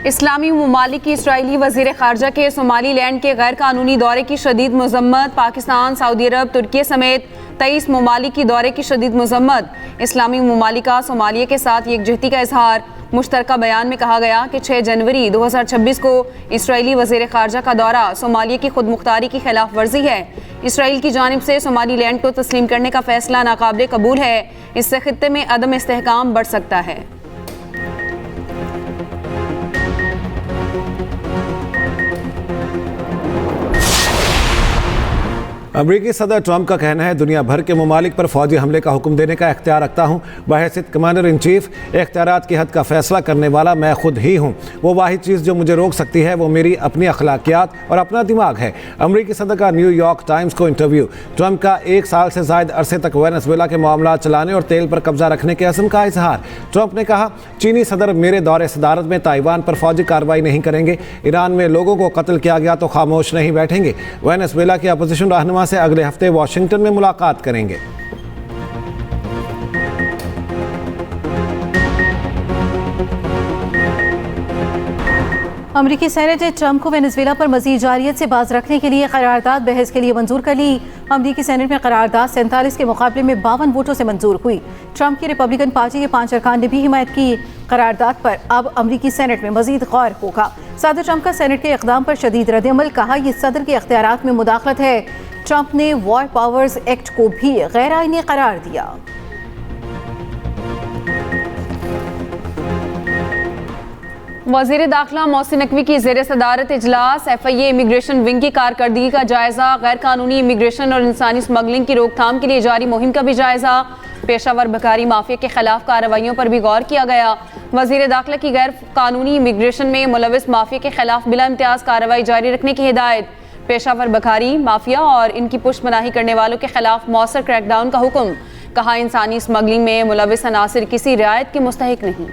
इस्लामी ममालिक की इसराइली वज़ीर ख़ारजा के सोमालीलैंड के गैर कानूनी दौरे की शदीद मज़म्मत। पाकिस्तान, सऊदी अरब, तुर्की समेत 23 ममालिक की दौरे की शदीद मज़म्मत। इस्लामी ममालिक का सोमालिया के साथ यकजहती का इजहार। मुश्तरका बयान में कहा गया कि 6 जनवरी 2026 को इसराइली वज़ीर ख़ारजा का दौरा सोमालिया की खुद मुख्तारी की खिलाफ वर्जी है। इसराइल की जानिब से सोमालीलैंड को तस्लीम करने का फैसला नाकाबिल कबूल है। इससे खित्ते में अदम इस्तेहकाम बढ़ सकता है। अमरीकी सदर ट्रंप का कहना है दुनिया भर के ममालिक पर फौजी हमले का हुक्म देने का इख्तियार रखता हूँ। बहैसियत कमांडर इन चीफ इख्तियारात की हद का फैसला करने वाला मैं खुद ही हूँ। वो वाहिद चीज़ जो मुझे रोक सकती है वो मेरी अपनी अखलाकियात और अपना दिमाग है। अमरीकी सदर का न्यूयॉर्क टाइम्स को इंटरव्यू। ट्रंप का 1 साल से ज़ायद अरसे तक वेनेजुएला के मामला चलाने और तेल पर कब्जा रखने के अज़्म का इजहार। ट्रंप ने कहा चीनी सदर मेरे दौरे सदारत में ताइवान पर फौजी कार्रवाई नहीं करेंगे। ईरान में लोगों को कत्ल किया गया तो खामोश नहीं बैठेंगे। वेनेजुएला के अपोजिशन रहनुमा से अगले हफ्ते वाशिंगटन में मुलाकात करेंगे। अमरीकी सेनेट ने ट्रंप को वेनेजुएला पर मज़ीद जारियत से बाज रखने के लिए करारदाद बहस के लिए मंजूर कर ली। अमरीकी सेनेट में करारदाद 47 के मुकाबले में 52 वोटों से मंजूर हुई। ट्रंप की रिपब्लिकन पार्टी के 5 अरकान ने भी हिमायत की। करारदाद पर अब अमरीकी सेनेट में मज़ीद गौर होगा। सदर ट्रंप का सेनेट के इक़दाम पर शदीद रद्द-ए-अमल। कहा यह सदर के इख्तियारात में मुदाखलत है। ट्रंप ने वॉर पावर्स एक्ट को भी गैर आईनी करार दिया। वज़ीर दाखिला मोहसिन नकवी की ज़ेर सदारत इजलास। FIA इमिग्रेशन विंग की कारकर्दगी का जायज़ा। गैर कानूनी इमिग्रेशन और इंसानी स्मगलिंग की रोकथाम के लिए जारी मुहिम का भी जायज़ा। पेशावर बकारी माफिया के खिलाफ कार्रवाइयों पर भी गौर किया गया। वज़ीर दाखिला की गैर कानूनी इमिग्रेशन में मुलविस माफिया के खिलाफ बिला इम्तियाज़ कार्रवाई जारी रखने की हिदायत। पेशावर बकारी माफिया और इनकी पुष्टमनाही करने वालों के खिलाफ मौसर क्रैकडाउन का हुक्म। कहा इंसानी स्मगलिंग में मुलविस अनासिर किसी रियायत के मुस्तहिक नहीं।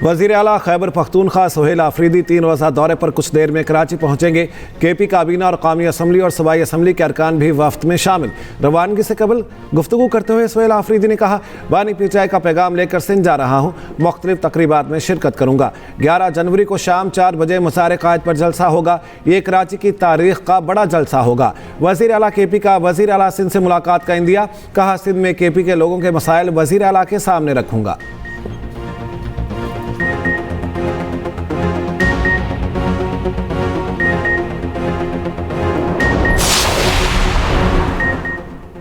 वज़ीर आला खैबर पख्तूनख्वा सुहेल आफरीदी 3 रोज़ा दौरे पर कुछ देर में कराची पहुँचेंगे। KP काबीना और कौमी असम्बली और सूबाई असम्बली के अरकान भी वफ्त में शामिल। रवानगी से कबल गुफ्तगू करते हुए सुहेल आफरीदी ने कहा बानी पीटीआई का पैगाम लेकर सिंध जा रहा हूँ। मुख्तलिफ तकरीबात में शिरकत करूँगा। 11 जनवरी को शाम 4 बजे मसार कायद पर जलसा होगा। ये कराची की तारीख का बड़ा जलसा होगा। वज़ीर आला KP का वज़ीर आला सिंध से मुलाकात का इंदिया। कहा सिंध में KP के लोगों के मसाइल वज़ीर आला के सामने रखूँगा।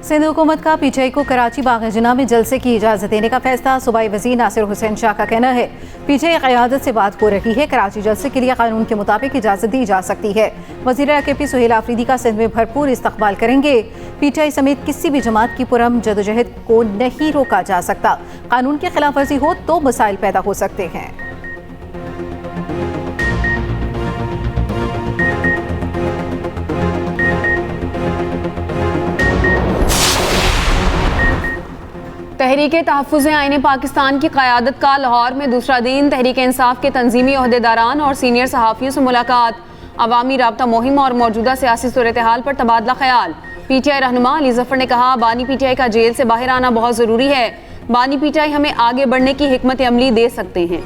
सिंध हुकूमत का PTI को कराची बाग जिना में जलसे की इजाज़त देने का फैसला। सूबाई वज़ीर नासिर हुसैन शाह का कहना है PTI क़यादत से बात हो रही है। कराची जलसे के लिए कानून के मुताबिक इजाज़त दी जा सकती है। वज़ीर KP सुहेल आफरीदी का सिंध में भरपूर इस्तकबाल करेंगे। PTI समेत किसी भी जमात की पुरअमन जदोजहद को नहीं रोका जा सकता। कानून की खिलाफ वर्जी हो तो मसाइल पैदा हो सकते हैं। तहरीक तहफ़्फ़ुज़ आईन पाकिस्तान की क़यादत का लाहौर में दूसरा दिन। तहरीक इंसाफ के तंजीमी ओहदेदारान और सीनियर सहाफ़ियों से मुलाकात। अवामी राब्ता मुहिम और मौजूदा सियासी सूरत हाल पर तबादला ख्याल। PTI रहनुमा अली ज़फ़र ने कहा बानी PTI का जेल से बाहर आना बहुत ज़रूरी है। बानी PTI हमें आगे बढ़ने की हिकमत अमली दे सकते हैं।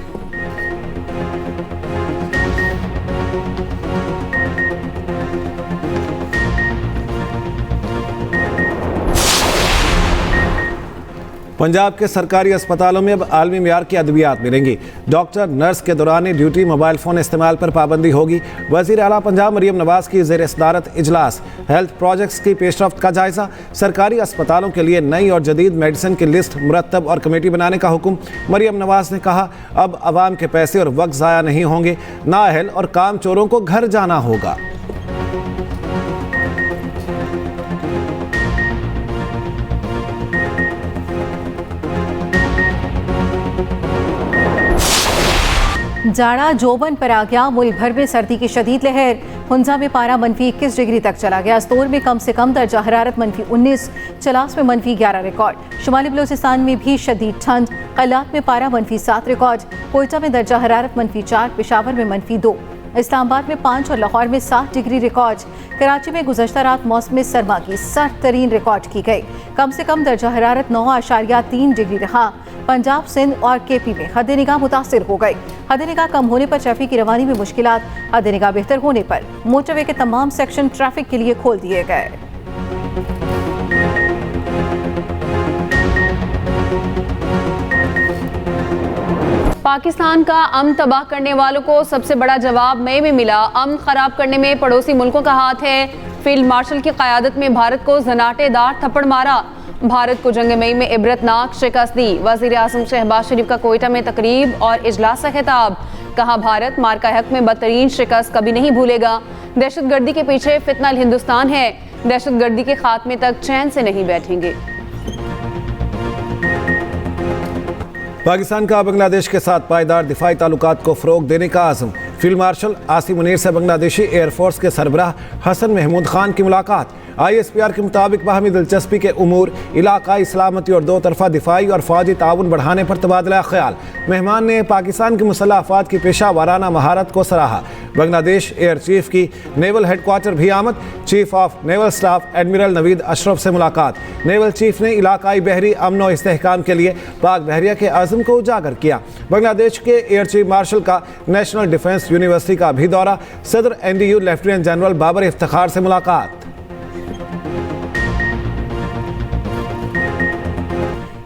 पंजाब के सरकारी अस्पतालों में अब आलमी मियार की अद्वियात मिलेंगी। डॉक्टर नर्स के दौरान ड्यूटी मोबाइल फ़ोन इस्तेमाल पर पाबंदी होगी। वज़ीर आला पंजाब मरियम नवाज़ की ज़ेर सदारत इजलास। हेल्थ प्रोजेक्ट्स की पेशरफ्त का जायज़ा। सरकारी अस्पतालों के लिए नई और जदीद मेडिसिन की लिस्ट मुरतब और कमेटी बनाने का हुक्म। मरियम नवाज़ ने कहा अब आवाम के पैसे और वक्त ज़ाया नहीं होंगे। नाअहल और काम चोरों को घर जाना होगा। जाड़ा जोबन पर आ गया। मुल्क भर में सर्दी की शदीद लहर। हुंजा में पारा -21 डिग्री तक चला गया। स्तोर में कम से कम दर्जा हरारत -19, चलास में -11 रिकॉर्ड। शुमाली बलोचिस्तान में भी शदीद ठंड। कलात में पारा -7 रिकॉर्ड। कोयटा में दर्जा हरारत -4, पेशावर में -2। इस्लामाबाद में 5 और लाहौर में 7 डिग्री रिकॉर्ड। कराची में गुज़श्ता रात मौसम सरमा की सर्द तरीन रिकॉर्ड की गई। कम से कम दर्जा हरारत 9.3 डिग्री रहा। पंजाब, सिंध और केपी में हद निगाह मुतासिर हो गई। हद निगाह कम होने पर ट्रैफिक की रवानी में मुश्किलात, हद निगाह बेहतर होने पर मोटरवे के तमाम सेक्शन ट्रैफिक के लिए खोल दिए गए। पाकिस्तान का अमन तबाह करने वालों को सबसे बड़ा जवाब मई में मिला। अमन खराब करने में पड़ोसी मुल्कों का हाथ है। फील्ड मार्शल की क़यादत में भारत को जनाटेदार थप्पड़ मारा। भारत को जंग मई में इबरतनाक शिकस्त दी। वज़ीर आज़म शहबाज शरीफ का कोयटा में तकरीब और इजलास से खिताब। कहा, भारत मार्का हक में बदतरीन शिकस्त कभी नहीं भूलेगा। दहशतगर्दी के पीछे फितना हिंदुस्तान है। दहशतगर्दी के खात्मे तक चैन से नहीं बैठेंगे। पाकिस्तान का बांग्लादेश के साथ पायदार दिफाई ताल्लुकात को फ़रोग देने का आज़म। फील्ड मार्शल आसिम मुनीर से बांग्लादेशी एयरफोर्स के सरबराह हसन महमूद खान की मुलाकात। ISPR के मुताबिक बाहमी दिलचस्पी के उमूर, इलाकाई सलामती और दो तरफा दिफाई और फौजी ताउन बढ़ाने पर तबादला ख्याल। मेहमान ने पाकिस्तान की मुसल्लह अफवाज की पेशा वाराना महारत को सराहा। बांग्लादेश एयर चीफ की नेवल हेडक्वार्टर भी आमद। Chief of naval staff admiral Naveed Ashraf से मुलाकात। नेवल चीफ ने इलाकाई बहरी अमन और इस्तेहकाम के लिए पाक बहरिया के आज़म को उजागर किया। बांग्लादेश के एयर चीफ मार्शल का नेशनल डिफेंस यूनिवर्सिटी का भी दौरा। सदर NDU lieutenant general Babar Iftikhar से मुलाकात।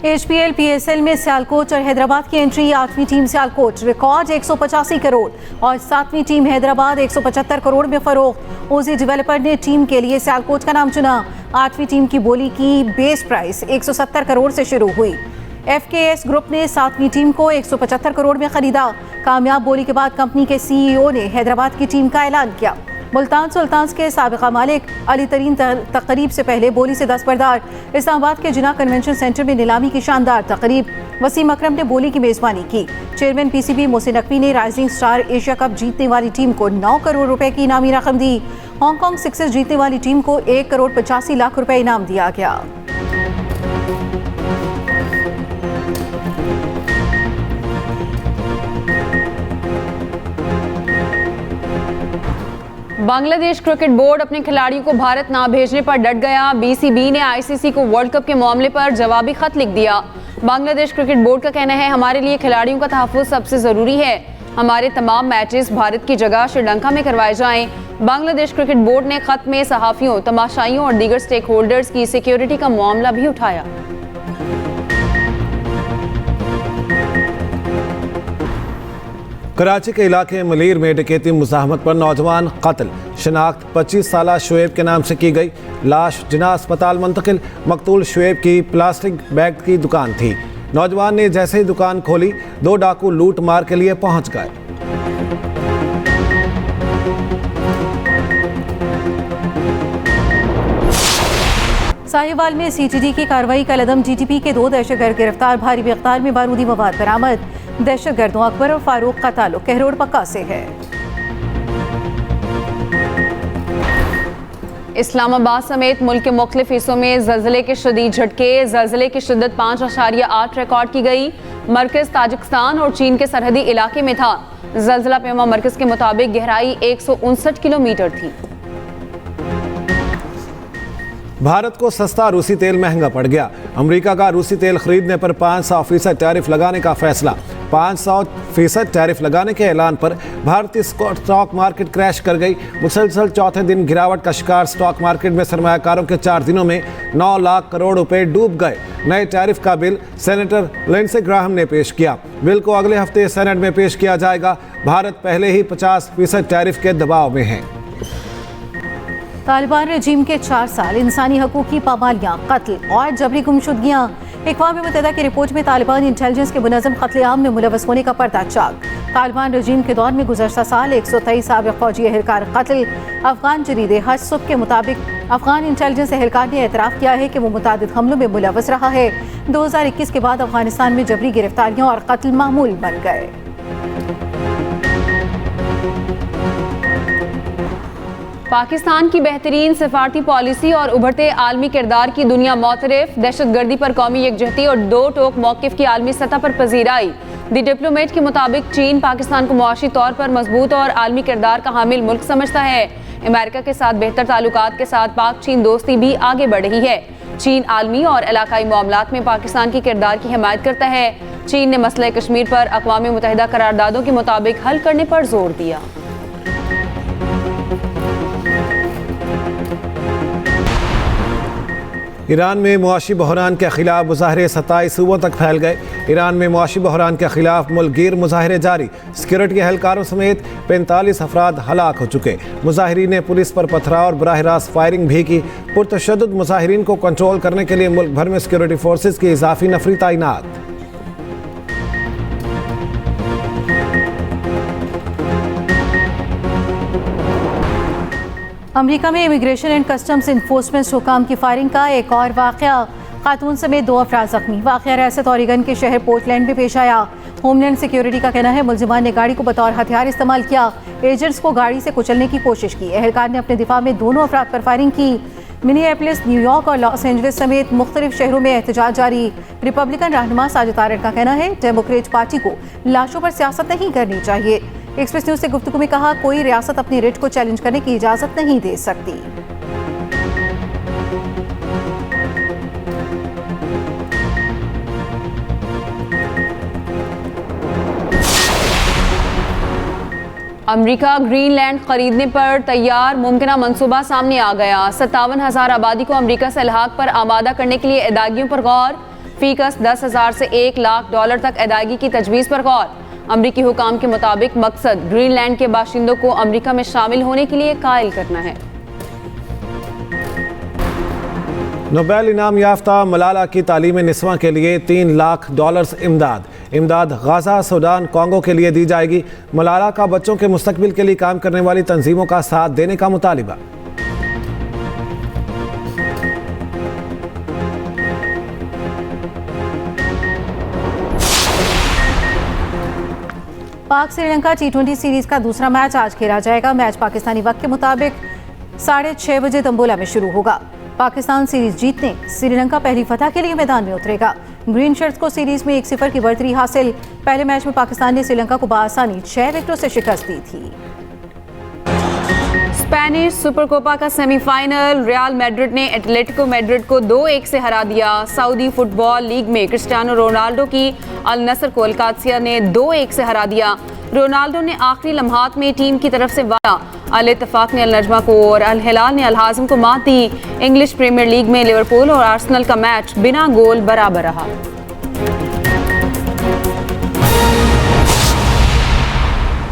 HPL PSL में सियालकोट और हैदराबाद की एंट्री। 8वीं टीम सियालकोट रिकॉर्ड 185 करोड़ और 7वीं टीम हैदराबाद 175 करोड़ में फरोख्त। ओजी डेवलपर ने टीम के लिए सियालकोट का नाम चुना। 8वीं टीम की बोली की बेस प्राइस 170 करोड़ से शुरू हुई। FKS ग्रुप ने 7वीं टीम को 175 करोड़ में खरीदा। कामयाब बोली के बाद कंपनी के CEO ने हैदराबाद की टीम का ऐलान किया। मुल्तान सुल्तान्स के साबिका मालिक अली तरीन तकरीब से पहले बोली से दस्तबरदार। इस्लामाबाद के जिना कन्वेंशन सेंटर में नीलामी की शानदार तकरीब। वसीम अकरम ने बोली की मेज़बानी की। चेयरमैन PCB मोहसिन नकवी ने राइजिंग स्टार एशिया कप जीतने वाली टीम को 9 करोड़ रुपए की इनामी रकम दी। हांगकॉन्ग सिक्सर्स जीतने वाली टीम को 1 करोड़ 85 लाख रुपए इनाम दिया गया। बांग्लादेश क्रिकेट बोर्ड अपने खिलाड़ियों को भारत ना भेजने पर डट गया। BCB ने ICC को वर्ल्ड कप के मामले पर जवाबी खत लिख दिया। बांग्लादेश क्रिकेट बोर्ड का कहना है, हमारे लिए खिलाड़ियों का तहफ़्फ़ुज़ सबसे ज़रूरी है। हमारे तमाम मैचेस भारत की जगह श्रीलंका में करवाए जाएं। बांग्लादेश क्रिकेट बोर्ड ने खत में सहाफ़ियों, तमाशाइयों और दीगर स्टेक होल्डर्स की सिक्योरिटी का मामला भी उठाया। कराची के इलाके मलीर में डकैती मुज़ाहमत पर नौजवान कत्ल। शनाख्त 25 साला शुएब के नाम से की गई। लाश जिना अस्पताल मुंतकिल। मकतूल शुएब की प्लास्टिक बैग की दुकान थी। नौजवान ने जैसे ही दुकान खोली, 2 डाकू लूट मार के लिए पहुंच गए। साहिवाल में CTD की कार्रवाई का लदम। GTP के 2 दहशतगर्द गिरफ्तार। भारी मिक़दार में बारूदी मवाद बरामद। दहशतगर्दों अकबर और फारूक का ताल्लुक कहरोड़ पक्का से है। इस्लामाबाद समेत मुल्क के मुख्तलिफ हिस्सों में ज़लज़ले के शदीद झटके। ज़लज़ले की शिद्दत 5.8 रिकॉर्ड की गई। मरकज़ ताजिकिस्तान और चीन के सरहदी इलाके में था। ज़लज़ला पेमा मरकज़ के मुताबिक गहराई 159 किलोमीटर थी। भारत को सस्ता रूसी तेल महंगा पड़ गया। अमेरिका का रूसी तेल खरीदने पर 500% टैरिफ लगाने का फैसला। 500% टैरिफ लगाने के ऐलान पर भारतीय स्टॉक मार्केट क्रैश कर गई। मुसलसल चौथे दिन गिरावट का शिकार स्टॉक मार्केट में सरमायाकारों के 4 दिनों में 9 लाख करोड़ रुपए डूब गए। नए टैरिफ का बिल सेनेटर लिंडसे ग्राहम ने पेश किया। बिल को अगले हफ्ते सेनेट में पेश किया जाएगा। भारत पहले ही 50% टैरिफ के दबाव में है। तालिबान रजीम के 4 साल, इंसानी हकूक़ की पामालियाँ, कत्ल और जबरी गुमशुदगियाँ। अक़वाम मुत्तहिदा की रिपोर्ट में तालिबान इंटेलिजेंस के मुनज़्ज़म क़त्ल-ए-आम में मुलव्वस होने का पर्दा चाक। तालिबान रजीम के दौर में गुज़श्ता साल 123 साबिक़ फ़ौजी एहलकार कत्ल। अफ़गान जरीदे हज सुबह के मुताबिक अफ़गान इंटेलिजेंस एहलकार ने एतराफ़ किया है कि वो मुतादिद हमलों में मुलव्वस रहा है। 2021 के बाद अफ़गानिस्तान में जबरी गिरफ्तारियाँ और कत्ल मामूल बन गए। पाकिस्तान की बेहतरीन सिफारती पॉलिसी और उभरते आलमी किरदार की दुनिया मोतरफ, दहशतगर्दी पर कौमी यकजहती और दो टोक मौक़िफ़ की आलमी सतह पर पजीराई। दी डिप्लोमेट के मुताबिक चीन पाकिस्तान को मुआशी तौर पर मजबूत और आलमी किरदार का हामिल मुल्क समझता है। अमेरिका के साथ बेहतर ताल्लुकात के साथ पाक चीन दोस्ती भी आगे बढ़ रही है। चीन आलमी और इलाकाई मामलात में पाकिस्तान की किरदार की हिमायत करता है। चीन ने मसला कश्मीर पर अक़वाम मुत्तहिदा करारदादों के मुताबिक हल करने पर जोर दिया। ईरान में मुआशी बहरान के खिलाफ मुजाहरे 27 सूबों तक फैल गए। ईरान में मुआशी बहरान के खिलाफ मुल्कगीर मुजाहरे जारी। सिक्योरिटी एहलकारों समेत 45 अफराद हलाक हो चुके। मुजाहिरीन ने पुलिस पर पथराव और बराह रास्त फायरिंग भी की। पुरतशद्दुद मुजाहिरीन को कंट्रोल करने के लिए मुल्क भर में सिक्योरिटी फोर्सेज की इजाफी नफरी तैनात। अमेरिका में इमिग्रेशन एंड कस्टम्स इन्फोर्समेंट हुकाम की फायरिंग का एक और वाक़या, खातून समेत 2 अफराद जख्मी। वाक़या रियासत ऑरिगन के शहर पोर्टलैंड में पेश आया। होमलैंड सिक्योरिटी का कहना है मुलजिमान ने गाड़ी को बतौर हथियार इस्तेमाल किया। एजेंट्स को गाड़ी से कुचलने की कोशिश की। एहलकार ने अपने दिफा में दोनों अफराद पर फायरिंग की। मिनियापोलिस, न्यूयॉर्क और लॉस एंजलिस समेत मुख्तलिफ शहरों में एहतजाज जारी। रिपब्लिकन रहनुमा साजिद तारिक का कहना है डेमोक्रेट पार्टी को लाशों पर सियासत नहीं करनी चाहिए। एक्सप्रेस न्यूज से गुफ्तगू में कहा, कोई रियासत अपनी रिट को चैलेंज करने की इजाजत नहीं दे सकती। अमेरिका ग्रीनलैंड खरीदने पर तैयार, मुमकिना मंसूबा सामने आ गया। 57,000 आबादी को अमेरिका से इल्हाक पर आमादा करने के लिए अदायगियों पर गौर। फीकस 10,000 से $1 लाख तक अदायगी की तजवीज़ पर गौर। अमरीकी हुकाम के मुताबिक मकसद ग्रीनलैंड के बाशिंदों को अमेरिका में शामिल होने के लिए कायल करना है। नोबेल इनाम याफ्ता मलाला की तालीम निस्वां के लिए $3 लाख इमदाद गाजा, सूडान, कॉन्गो के लिए दी जाएगी। मलाला का बच्चों के मुस्तकबिल के लिए काम करने वाली तंजीमों का साथ देने का मुतालिबा। पाक श्रीलंका T20 सीरीज का दूसरा मैच आज खेला जाएगा। मैच पाकिस्तानी वक्त के मुताबिक 6:30 बजे तंबोला में शुरू होगा। पाकिस्तान सीरीज जीतने श्रीलंका पहली फतह के लिए मैदान में उतरेगा। ग्रीन शर्ट्स को सीरीज में 1-0 की बढ़तरी हासिल। पहले मैच में पाकिस्तान ने श्रीलंका को बआसानी 6 विकेटों से शिकस्त दी थी। स्पेनिश सुपरकोपा का सेमीफाइनल, रियल मैड्रिड ने एटलेटिको मैड्रिड को 2-1 से हरा दिया। सऊदी फुटबॉल लीग में क्रिस्टियानो रोनाल्डो की अल नसर को अलकासिया ने 2-1 से हरा दिया। रोनाल्डो ने आखिरी लम्हात में टीम की तरफ से वादा। अल इत्तफाक ने अल नजमा को और अल हिलाल ने अल हाज़िम को मात दी। इंग्लिश प्रीमियर लीग में लिवरपूल और आर्सेनल का मैच बिना गोल बराबर रहा।